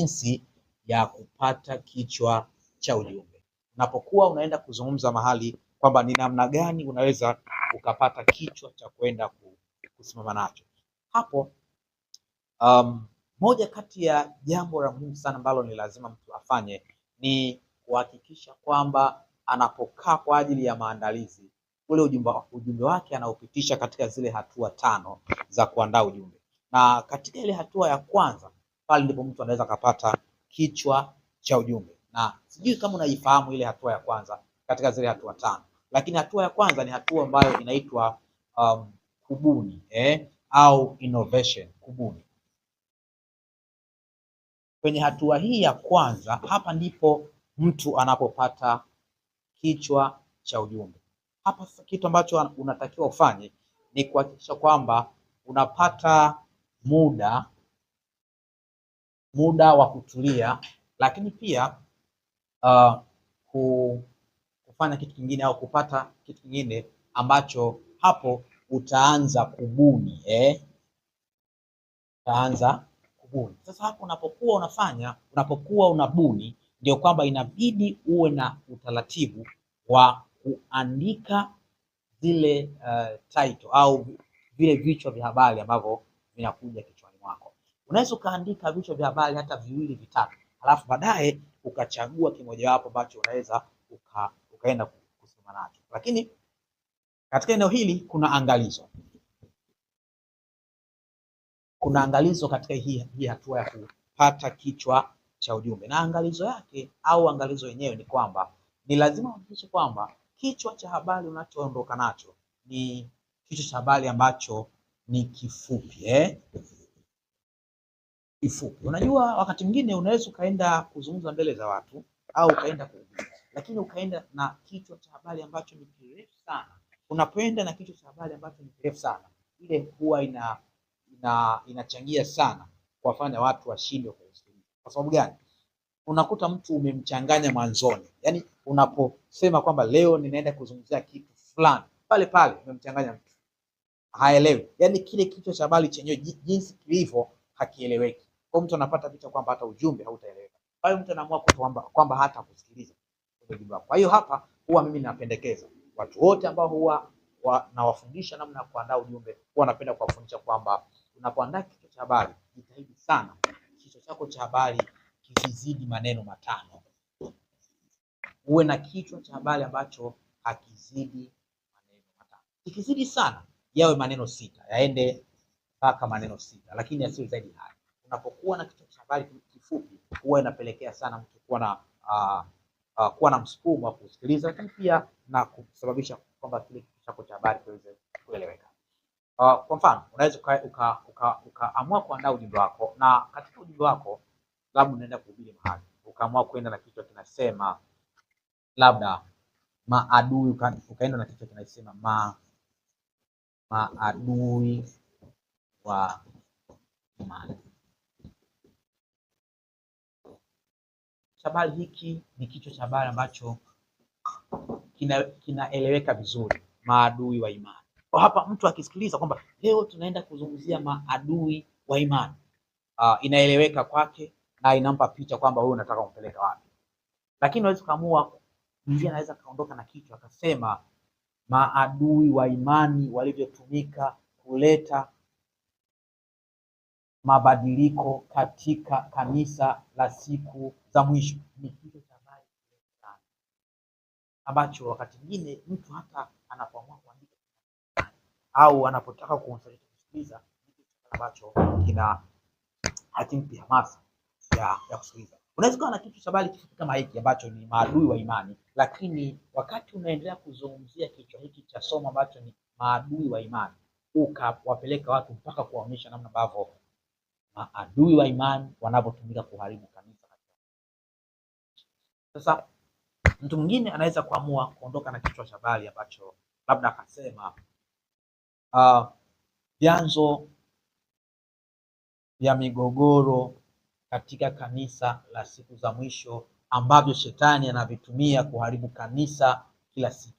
Jinsi ya kupata kichwa cha ujumbe. Unapokuwa unaenda kuzungumza mahali kwamba ni namna gani unaweza ukapata kichwa cha kwenda kusimama nacho. Hapo moja kati ya jambo la muhimu sana ambalo ni lazima mtu afanye ni kuhakikisha kwamba anapokaa kwa ajili ya maandalizi, ule ujumbe wake anaopitisha katika zile hatua 5 za kuandaa ujumbe. Na katika ile hatua ya kwanza pale ndipo mtu anaweza kupata kichwa cha ujumbe. Na sijui kama unaifahamu ile hatua ya kwanza katika zile hatua 5. Lakini hatua ya kwanza ni hatua ambayo inaitwa kubuni au innovation, kubuni. Kwenye hatua hii ya kwanza, hapa ndipo mtu anapopata kichwa cha ujumbe. Hapa kitu ambacho unatakiwa ufanye ni kuhakikisha kwamba unapata muda wa kutulia, lakini pia kufanya kitu kingine au kupata kitu kingine ambacho hapo utaanza kubuni utaanza kubuni. Sasa hapo unapokuwa unabuni, ndio kwamba inabidi uwe na utaratibu wa kuandika zile title au vile vichwa vya habari ambavyo vinakuja kichwani mwako. Unaweza ukaandika vichwa vya habari hata 2, 3, halafu baadaye ukachagua kimojawapo ambacho unaweza ukaenda kusema nacho. Lakini katika eneo hili kuna angalizo. Kuna angalizo katika hii hatua ya kupata kichwa cha ujumbe, na angalizo yake au angalizo yenyewe ni kwamba ni lazima uhakikishe kwamba kichwa cha habari unachoondoka nacho ni kichwa cha habari ambacho ni kifupi kifupi. Unajua, wakati mwingine unaweza ukaenda kuzungumza mbele za watu au ukaenda kuhubiri, lakini ukaenda na kichwa cha habari ambacho ni kirefu sana. Unapoenda na kichwa cha habari ambacho ni kirefu sana, ile huwa inachangia sana kuwafanya watu washindwe kusikiliza. Kwa sababu gani? Unakuta mtu umemchanganya mwanzoni. Yaani unaposema kwamba leo ninaenda kuzungumzia kitu fulani, pale umemchanganya mtu. Haelewi. Yaani kile kichwa cha habari chenyewe jinsi kilivyo hakieleweki. Kwa mtu anapata picha kwamba hata ujumbe hautaeleweka. Pale mtu anaamua kwamba hata kusikiliza ujumbe wako. Kwa hiyo hapa huwa mimi napendekeza watu wote ambao huwa nawafundisha namna ya kuandaa ujumbe, huwa napenda kuwafundisha kwamba unapoandaa kichwa cha habari, jitahidi sana kichwa chako cha habari kisizidi maneno 5. Uwe na kichwa cha habari ambacho hakizidi maneno 5. Ikizidi sana yawe maneno 6, yaende mpaka maneno 6, lakini yasiwe zaidi hayo. Unapokuwa na kichwa cha habari kifupi, huwa inapelekea sana mtu kuwa na msukumo wa kusikiliza, lakini pia na kusababisha kwamba kile kichwa chako cha habari kiweze kueleweka. Kwa mfano, unaweza ukaamua kuandaa ujumbe wako, na katika ujumbe wako labda unaenda kuhubiri mahali, ukaamua kwenda na kichwa kinasema labda maadui, ukaenda na kichwa kinasema maadui wa imani. Habari hiki ni kichwa cha habari ambacho kinaeleweka vizuri, maadui wa imani. Kwa hapa mtu akisikiliza kwamba leo tunaenda kuzungumzia maadui wa imani, inaeleweka kwake na inampa picha kwamba wewe unataka kumpeleka wapi. Lakini unaweza kaamua mwingine, anaweza kaondoka na kichwa akasema maadui wa imani walivyotumika kuleta mabadiliko katika kanisa la siku za mwisho. Ni kichwa cha habari ambacho wakati mwingine mtu hata anapoamua kuandika au anapotaka kusikiliza ambacho hakimpi hamasa ya kusikiliza. Unaweza kuwa na kichwa cha habari kifupi kama hiki ambacho ni maadui wa imani, lakini wakati unaendelea kuzungumzia kichwa hiki cha somo ambacho ni maadui wa imani, ukawapeleka watu mpaka kuwaonyesha namna ambavyo maadui wa imani wanavyotumika kuharibu kanisa. Sasa mtu mwingine anaweza kuamua kuondoka na kichwa cha habari ambacho labda akasema vyanzo vya migogoro katika kanisa la siku za mwisho ambavyo shetani anavitumia kuharibu kanisa kila siku.